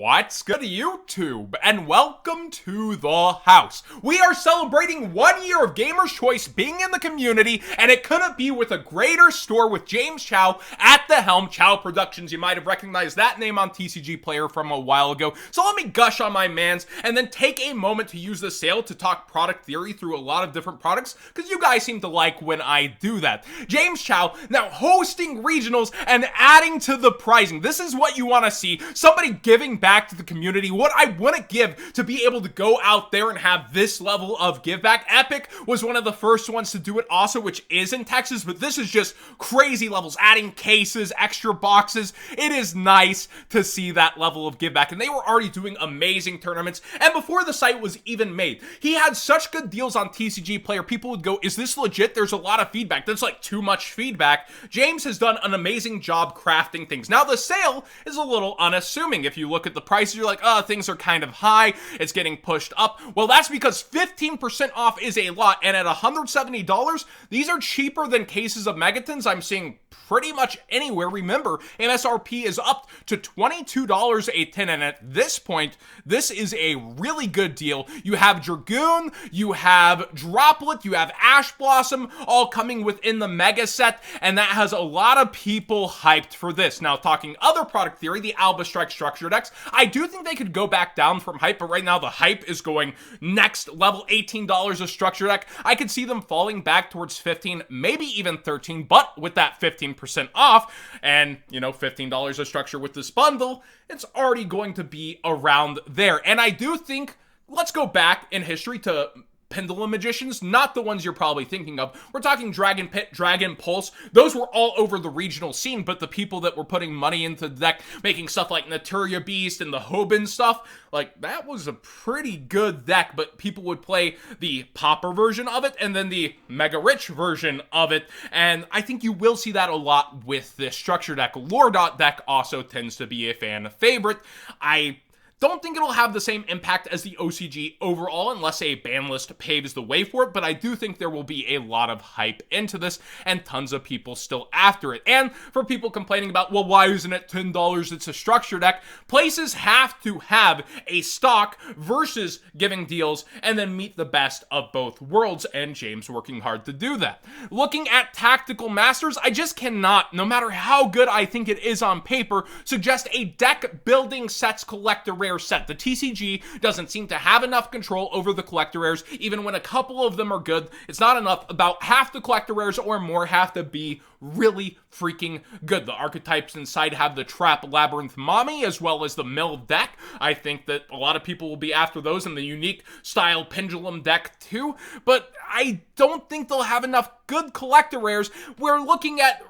What's good, YouTube? And welcome to the house. We are celebrating 1 year of Gamer's Choice being in the community, and it couldn't be with a greater store with James Chow at the helm. Chow Productions, you might have recognized that name on TCG Player from a while ago. So let me gush on my mans, and then take a moment to use the sale to talk product theory through a lot of different products, because you guys seem to like when I do that. James Chow now hosting regionals and adding to the pricing. This is what you want to see. Somebody giving back to the community, what I want to give to be able to go out there and have this level of give back. Epic was one of the first ones to do it also, which is in Texas, but this is just crazy levels, adding cases, extra boxes. It is nice to see that level of give back, and they were already doing amazing tournaments, and before the site was even made, he had such good deals on TCG Player. People would go, is this legit? There's a lot of feedback. That's like too much feedback. James has done an amazing job crafting things. Now the sale is a little unassuming. If you look at the prices, you're like, oh, things are kind of high. It's getting pushed up. Well, that's because 15% off is a lot, and at $170, these are cheaper than cases of Megatons I'm seeing pretty much anywhere. Remember, MSRP is up to $22 a tin, and at this point, this is a really good deal. You have Dragoon, you have Droplet, you have Ash Blossom, all coming within the mega set, and that has a lot of people hyped for this. Now, talking other product theory, the Albaz Strike structure decks, I do think they could go back down from hype, but right now the hype is going next level. $18 a structure deck. I could see them falling back towards 15, maybe even 13, but with that 15% off, and, you know, $15 a structure with this bundle, it's already going to be around there. And I do think, let's go back in history to Pendulum Magicians, not the ones you're probably thinking of. We're talking Dragon Pit, Dragon Pulse. Those were all over the regional scene, but the people that were putting money into the deck, making stuff like Naturia Beast and the Hoban stuff, like, that was a pretty good deck, but people would play the Pauper version of it and then the Mega Rich version of it, and I think you will see that a lot with this structure deck. Lore Dot deck also tends to be a fan favorite. I don't think it'll have the same impact as the OCG overall unless a ban list paves the way for it, but I do think there will be a lot of hype into this and tons of people still after it. And for people complaining about, well, why isn't it $10? It's a structure deck. Places have to have a stock versus giving deals and then meet the best of both worlds, and James working hard to do that. Looking at Tactical Masters, I just cannot, no matter how good I think it is on paper, suggest a deck building sets collector rare set. The TCG doesn't seem to have enough control over the collector rares. Even when a couple of them are good, it's not enough. About half the collector rares or more have to be really freaking good. The archetypes inside have the Trap Labyrinth Mommy as well as the Mill deck. I think that a lot of people will be after those, and the unique style Pendulum deck too, but I don't think they'll have enough good collector rares. We're looking at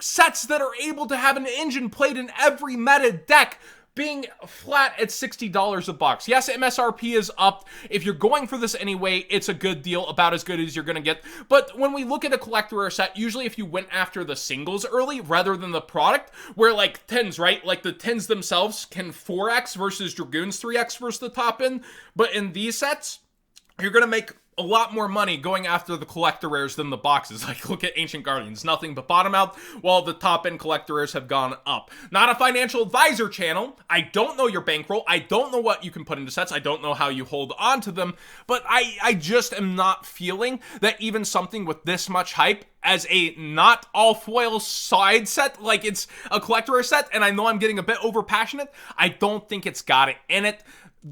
sets that are able to have an engine played in every meta deck being flat at $60 a box. Yes, MSRP is up. If you're going for this anyway, it's a good deal, about as good as you're gonna get. But when we look at a collector rare set, usually if you went after the singles early rather than the product, where like 10s, right? Like the 10s themselves can 4x versus Dragoons 3x versus the top end. But in these sets, you're gonna make a lot more money going after the collector rares than the boxes. Like, look at Ancient Guardians, nothing but bottom out, while the top end collector rares have gone up. Not a financial advisor channel. I don't know your bankroll. I don't know what you can put into sets. I don't know how you hold on to them, but I just am not feeling that even something with this much hype as a not all foil side set, like it's a collector rare set, and I know I'm getting a bit over passionate, I don't think it's got it in it,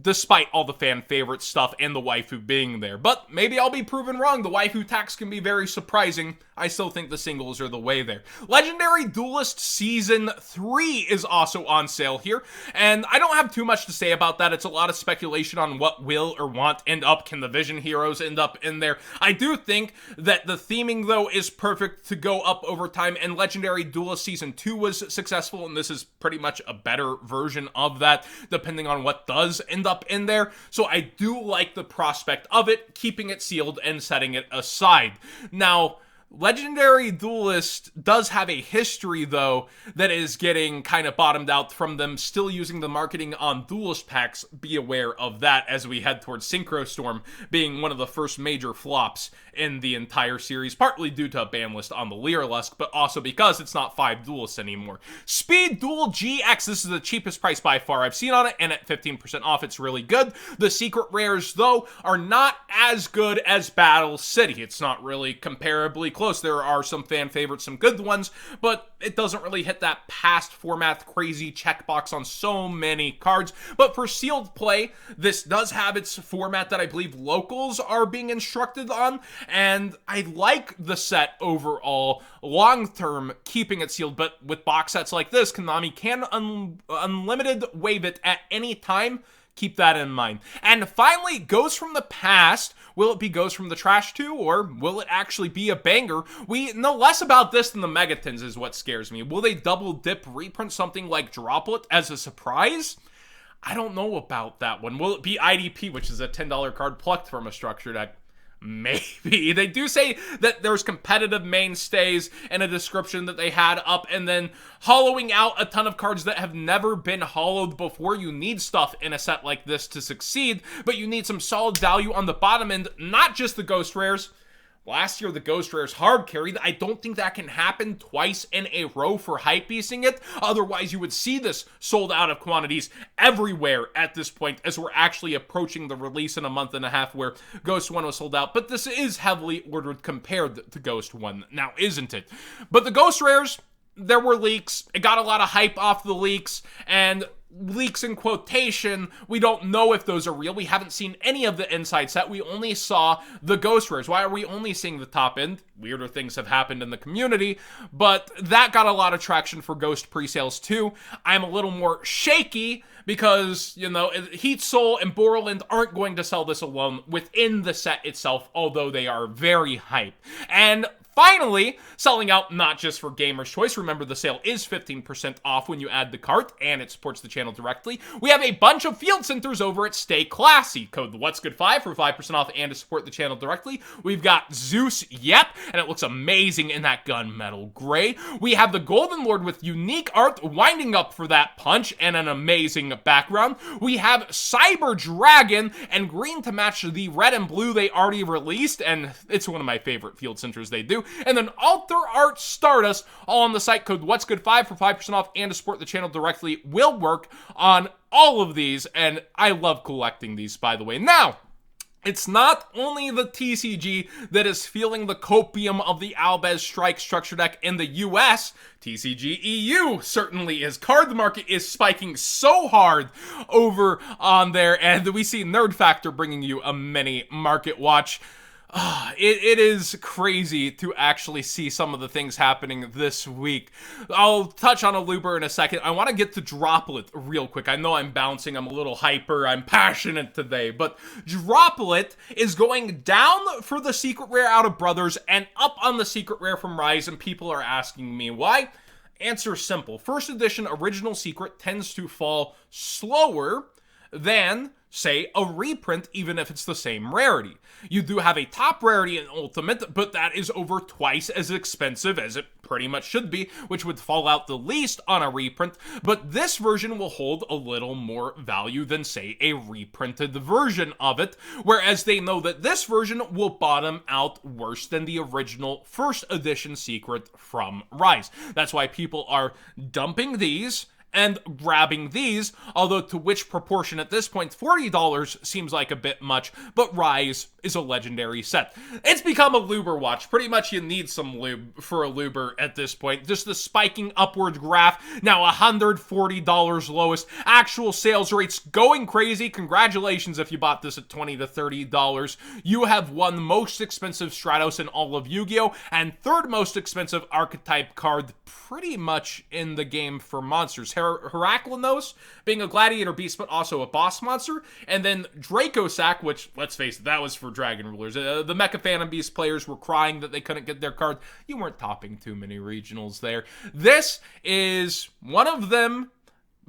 despite all the fan favorite stuff and the waifu being there. But maybe I'll be proven wrong. The waifu tax can be very surprising. I still think the singles are the way there. Legendary Duelist Season 3 is also on sale here, and I don't have too much to say about that. It's a lot of speculation on what will or won't end up. Can the Vision Heroes end up in there? I do think that the theming, though, is perfect to go up over time, and Legendary Duelist Season 2 was successful, and this is pretty much a better version of that, depending on what does end up in there. So I do like the prospect of it, keeping it sealed and setting it aside. Now, Legendary Duelist does have a history, though, that is getting kind of bottomed out from them still using the marketing on Duelist packs. Be aware of that as we head towards Synchro Storm being one of the first major flops in the entire series, partly due to a ban list on the Lyrilusk, but also because it's not 5 Duelists anymore. Speed Duel GX, this is the cheapest price by far I've seen on it, and at 15% off, it's really good. The secret rares, though, are not as good as Battle City. It's not really comparably close. There are some fan favorites, some good ones, but it doesn't really hit that past format crazy checkbox on so many cards. But for sealed play, this does have its format that I believe locals are being instructed on, and I like the set overall, long-term, keeping it sealed. But with box sets like this, Konami can unlimited wave it at any time. Keep that in mind. And finally, Ghost from the Past. Will it be Ghost from the Trash too, or will it actually be a banger? We know less about this than the Megatons is what scares me. Will they double dip reprint something like Droplet as a surprise? I don't know about that one. Will it be IDP, which is a $10 card plucked from a structure deck? Maybe. They do say that there's competitive mainstays and a description that they had up, and then hollowing out a ton of cards that have never been hollowed before. You need stuff in a set like this to succeed, but you need some solid value on the bottom end, not just the Ghost Rares. Last year, the Ghost Rares hard carried. I don't think that can happen twice in a row for hypebeasting it. Otherwise, you would see this sold out of quantities everywhere at this point, as we're actually approaching the release in a month and a half where Ghost 1 was sold out. But this is heavily ordered compared to Ghost 1 now, isn't it? But the Ghost Rares, there were leaks. It got a lot of hype off the leaks, and leaks in quotation, we don't know if those are real. We haven't seen any of the inside set. We only saw the Ghost Rares. Why are we only seeing the top end? Weirder things have happened in the community, but that got a lot of traction for Ghost pre-sales too. I'm a little more shaky because, you know, Heat Soul and Borland aren't going to sell this alone within the set itself, although they are very hype. And finally, selling out not just for Gamer's Choice. Remember, the sale is 15% off when you add the cart, and it supports the channel directly. We have a bunch of field centers over at Stay Classy. Code What's Good 5 for 5% off and to support the channel directly. We've got Zeus Yep, and it looks amazing in that gunmetal gray. We have the Golden Lord with unique art winding up for that punch and an amazing background. We have Cyber Dragon and green to match the red and blue they already released, and it's one of my favorite field centers they do. And then Alter Art Stardust, all on the site. Code What's Good 5 for 5% off and to support the channel directly will work on all of these, and I love collecting these, by the way. Now, it's not only the TCG that is feeling the copium of the Albaz Strike structure deck in the US. TCG EU certainly is. Card market is spiking so hard over on there, and we see Nerd Factor bringing you a mini market watch. It is crazy to actually see some of the things happening this week. I'll touch on Aluber in a second. I want to get to Droplet real quick. I know I'm bouncing. I'm a little hyper. I'm passionate today. But Droplet is going down for the secret rare out of Brothers and up on the secret rare from Rise, and people are asking me why. Answer simple. First edition original secret tends to fall slower than, say, a reprint, even if it's the same rarity. You do have a top rarity in Ultimate, but that is over twice as expensive as it pretty much should be, which would fall out the least on a reprint, but this version will hold a little more value than, say, a reprinted version of it, whereas they know that this version will bottom out worse than the original first edition secret from Rise. That's why people are dumping these and grabbing these, although to which proportion at this point, $40 seems like a bit much, but Rise is a legendary set. It's become a Luber watch. Pretty much you need some lube for a Luber at this point. Just the spiking upward graph, now $140 lowest. Actual sales rates going crazy. Congratulations if you bought this at $20 to $30. You have won most expensive Stratos in all of Yu-Gi-Oh! And third most expensive archetype card pretty much in the game for monsters. Heraclinos being a gladiator beast, but also a boss monster. And then Dracosac, which, let's face it, that was for Dragon Rulers. The Mecha Phantom Beast players were crying that they couldn't get their card. You weren't topping too many regionals there. This is one of them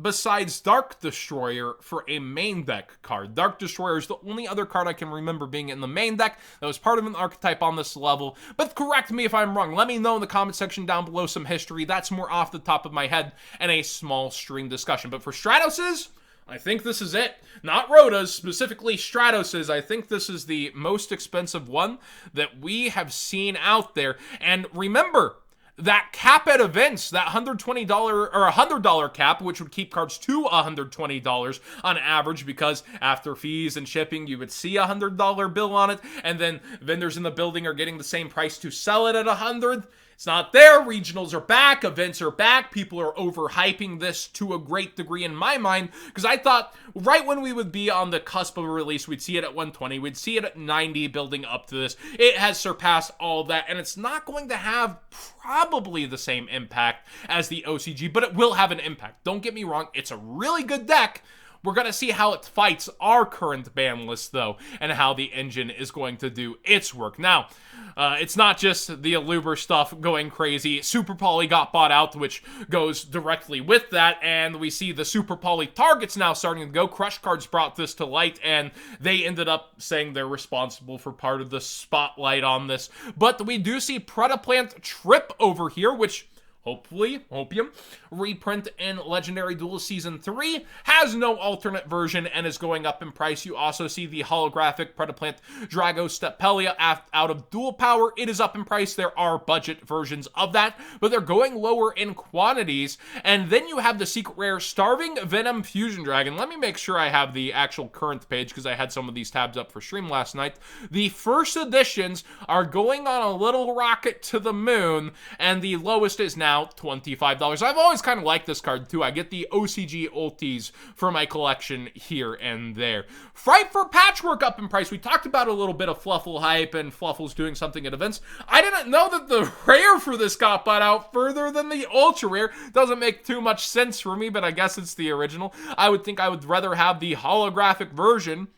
besides Dark Destroyer for a main deck card. Dark Destroyer is the only other card I can remember being in the main deck that was part of an archetype on this level, but correct me if I'm wrong. Let me know in the comment section down below some history. That's more off the top of my head and a small stream discussion. But for Stratos's, I think this is it. Not Rhoda's, specifically Stratos's. I think this is the most expensive one that we have seen out there. And remember, that cap at events, that $120 or $100 cap, which would keep cards to $120 on average, because after fees and shipping, you would see a $100 bill on it, and then vendors in the building are getting the same price to sell it at $100. It's not there. Regionals are back. Events are back. People are overhyping this to a great degree in my mind, because I thought right when we would be on the cusp of a release, we'd see it at 120. We'd see it at 90 building up to this. It has surpassed all that, and it's not going to have probably the same impact as the OCG, but it will have an impact. Don't get me wrong. It's a really good deck. We're going to see how it fights our current ban list, though, and how the engine is going to do its work. Now, it's not just the Aluber stuff going crazy. Super Poly got bought out, which goes directly with that, and we see the Super Poly targets now starting to go. Crush Cards brought this to light, and they ended up saying they're responsible for part of the spotlight on this. But we do see Predaplant Trip over here, which hopefully, Hopium, reprint in Legendary Duel Season 3, has no alternate version and is going up in price. You also see the holographic Predaplant Drago Stepelia out of Dual Power. It is up in price. There are budget versions of that, but they're going lower in quantities. And then you have the secret rare Starving Venom Fusion Dragon. Let me make sure I have the actual current page, because I had some of these tabs up for stream last night. The first editions are going on a little rocket to the moon, and the lowest is now $25. I've always kind of liked this card too. I get the OCG ultis for my collection here and there. Fright for Patchwork up in price. We talked about a little bit of Fluffle hype and Fluffle's doing something at events. I didn't know that the rare for this got bought out further than the ultra rare. Doesn't make too much sense for me, but I guess it's the original. I would think I would rather have the holographic version,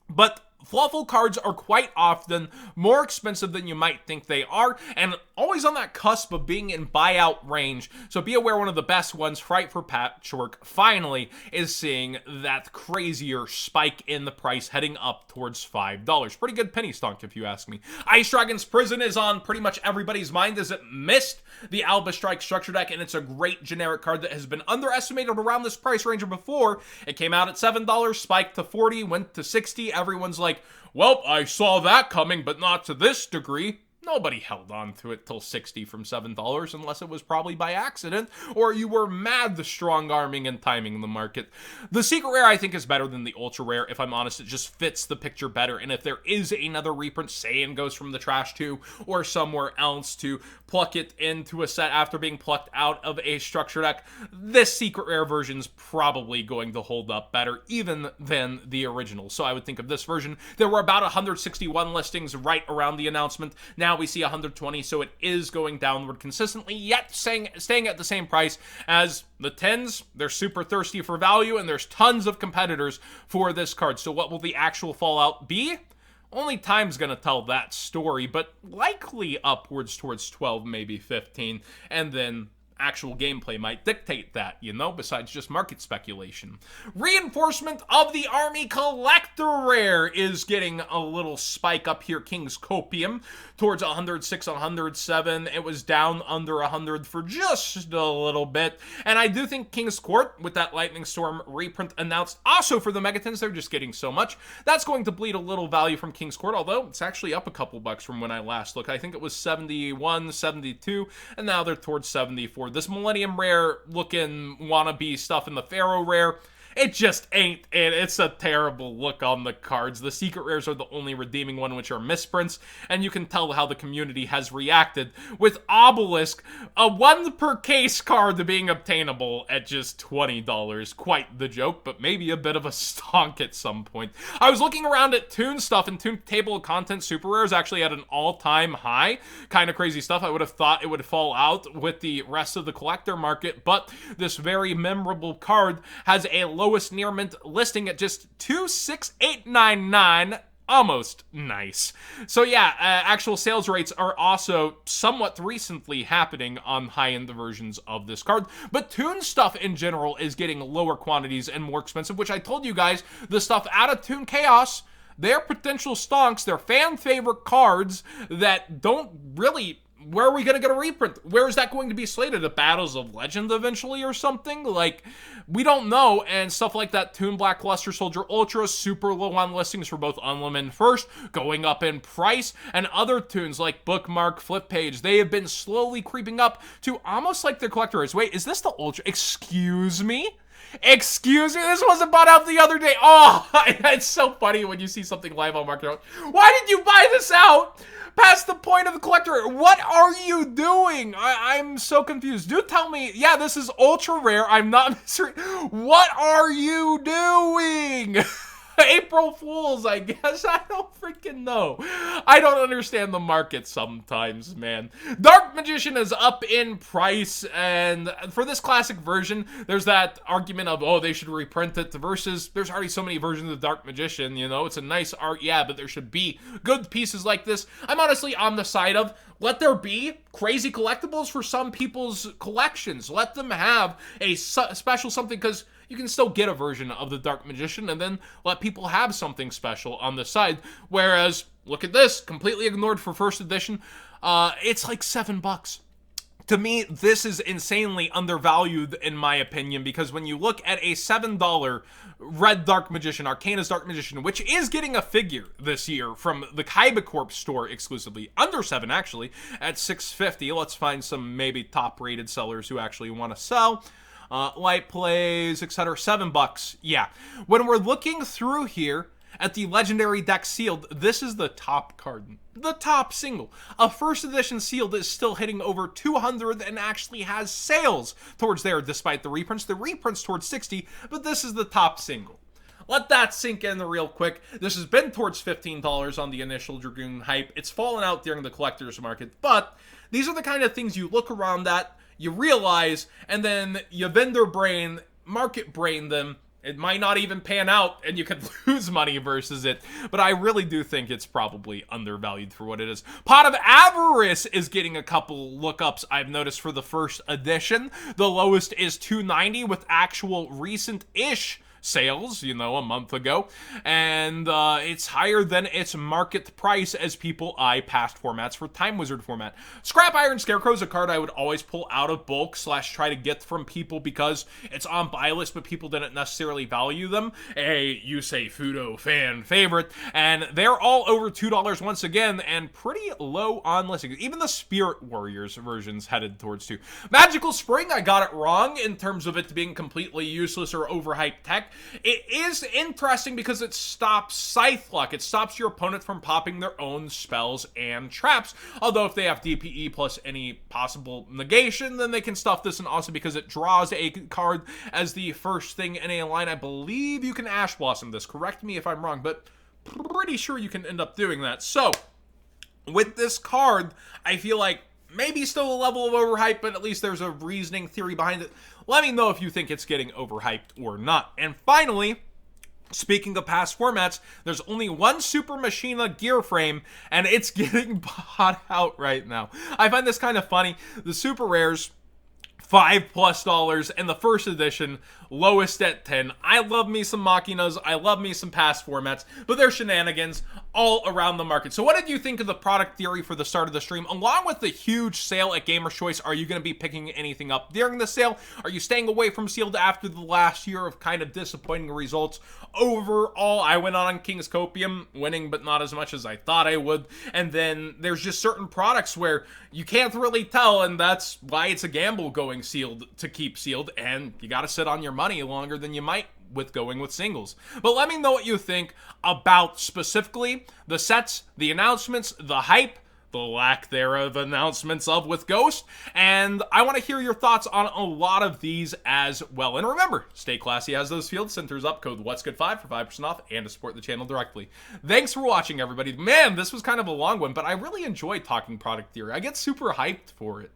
but Fluffle cards are quite often more expensive than you might think they are, and always on that cusp of being in buyout range. So be aware, one of the best ones, Fright for Patchwork, finally is seeing that crazier spike in the price heading up towards $5. Pretty good penny stock, if you ask me. Ice Dragon's Prison is on pretty much everybody's mind, as it missed the Albaz Strike structure deck, and it's a great generic card that has been underestimated around this price range before. It came out at $7, spiked to $40, went to $60. Everyone's like, well, I saw that coming, but not to this degree. Nobody held on to it till $60 from $7, unless it was probably by accident, or you were mad strong-arming and timing the market. The secret rare, I think, is better than the ultra rare. If I'm honest, it just fits the picture better, and if there is another reprint, say and goes from the trash to, or somewhere else to pluck it into a set after being plucked out of a structure deck, this secret rare version's probably going to hold up better even than the original. So I would think of this version. There were about 161 listings right around the announcement. Now we see 120, so it is going downward consistently, yet staying at the same price as the 10s. They're super thirsty for value, and there's tons of competitors for this card. So what will the actual fallout be? Only time's gonna tell that story, but likely upwards towards 12, maybe 15, and then actual gameplay might dictate that, you know, besides just market speculation. Reinforcement of the Army Collector Rare is getting a little spike up here. King's Copium towards 106, 107. It was down under 100 for just a little bit. And I do think King's Court, with that Lightning Storm reprint announced also for the Megatons, they're just getting so much. That's going to bleed a little value from King's Court, although it's actually up a couple bucks from when I last looked. I think it was 71, 72, and now they're towards 74. This Millennium Rare looking wannabe stuff in the Pharaoh Rare, it just ain't it. It's a terrible look on the cards. The secret rares are the only redeeming one, which are misprints, and you can tell how the community has reacted with Obelisk, a 1 per case card being obtainable at just $20. Quite the joke, but maybe a bit of a stonk at some point. I was looking around at Toon stuff, and Toon Table of Contents Super Rares actually at an all-time high. Kind of crazy stuff. I would have thought it would fall out with the rest of the collector market, but this very memorable card has a lowest near mint listing at just $268.99 almost nice. So yeah, actual sales rates are also somewhat recently happening on high-end versions of this card, but Toon stuff in general is getting lower quantities and more expensive, which I told you guys, the stuff out of Toon Chaos, they're potential stonks, they're fan favorite cards that don't really... Where are we going to get a reprint? Where is that going to be slated? At Battles of Legend eventually or something? Like, we don't know. And stuff like that, Toon Black Luster Soldier Ultra, super low on listings for both Unlimited and First, going up in price. And other Toons like Bookmark, Flip Page, they have been slowly creeping up to almost like their collectors. Wait, is this the Ultra? Excuse me? Excuse me, this wasn't bought out the other day. Oh, it's so funny when you see something live on market. Why did you buy this out past the point of the collector? What are you doing? I'm so confused. Do tell me, yeah, this is ultra rare. I'm not misreading. What are you doing? April Fools, I guess. I don't freaking know. I don't understand the market sometimes, man. Dark Magician is up in price, and for this classic version, there's that argument of, oh, they should reprint it, versus there's already so many versions of Dark Magician, you know? It's a nice art, yeah, but there should be good pieces like this. I'm honestly on the side of, let there be crazy collectibles for some people's collections. Let them have a special something, because you can still get a version of the Dark Magician and then let people have something special on the side. Whereas, look at this, completely ignored for first edition. It's like $7. To me, this is insanely undervalued in my opinion, because when you look at a $7 Red Dark Magician, Arcana's Dark Magician, which is getting a figure this year from the Kaiba Corp store exclusively, under $7 actually, at $6.50. Let's find some maybe top-rated sellers who actually want to sell. Light plays, etc. $7. Yeah. When we're looking through here at the legendary deck sealed, this is the top card. The top single. A first edition sealed is still hitting over 200 and actually has sales towards there despite the reprints. The reprints towards 60, but this is the top single. Let that sink in real quick. This has been towards $15 on the initial Dragoon hype. It's fallen out during the collector's market, but these are the kind of things you look around at, you realize, and then you vendor brain, market brain them. It might not even pan out, and you could lose money versus it. But I really do think it's probably undervalued for what it is. Pot of Avarice is getting a couple lookups I've noticed for the first edition. The lowest is $2.90 with actual recent-ish sales, you know, a month ago, and it's higher than its market price as people eye past formats for Time Wizard format. Scrap Iron Scarecrow is a card I would always pull out of bulk / try to get from people because it's on buy list, but people didn't necessarily value them. A Yusei Fudo fan favorite, and they're all over $2 once again, and pretty low on listings. Even the Spirit Warriors versions headed towards 2. Magical Spring, I got it wrong in terms of it being completely useless or overhyped tech. It is interesting because it stops Scythe Luck. It stops your opponent from popping their own spells and traps. Although if they have DPE plus any possible negation, then they can stuff this. And also because it draws a card as the first thing in a line, I believe you can Ash Blossom this. Correct me if I'm wrong, but pretty sure you can end up doing that. So, with this card, I feel like maybe still a level of overhype, but at least there's a reasoning theory behind it. Let me know if you think it's getting overhyped or not. And finally, speaking of past formats, there's only one Super Machina gear frame, and it's getting bought out right now. I find this kind of funny. The Super Rares, $5+, and the first edition, lowest at 10. I love me some Machinas, I love me some past formats, but they're shenanigans all around the market. So what did you think of the product theory for the start of the stream? Along with the huge sale at Gamer's Choice, are you going to be picking anything up during the sale? Are you staying away from sealed after the last year of kind of disappointing results? Overall, I went on King's Copium, winning but not as much as I thought I would. And then there's just certain products where you can't really tell, and that's why it's a gamble going sealed to keep sealed, and you got to sit on your money longer than you might with going with singles. But let me know what you think about specifically the sets, the announcements, the hype, the lack thereof announcements of with Ghost, and I want to hear your thoughts on a lot of these as well. And remember, stay classy as those field centers up, code What's Good 5 for 5% off and to support the channel directly. Thanks for watching, everybody. Man, this was kind of a long one, but I really enjoyed talking product theory. I get super hyped for it.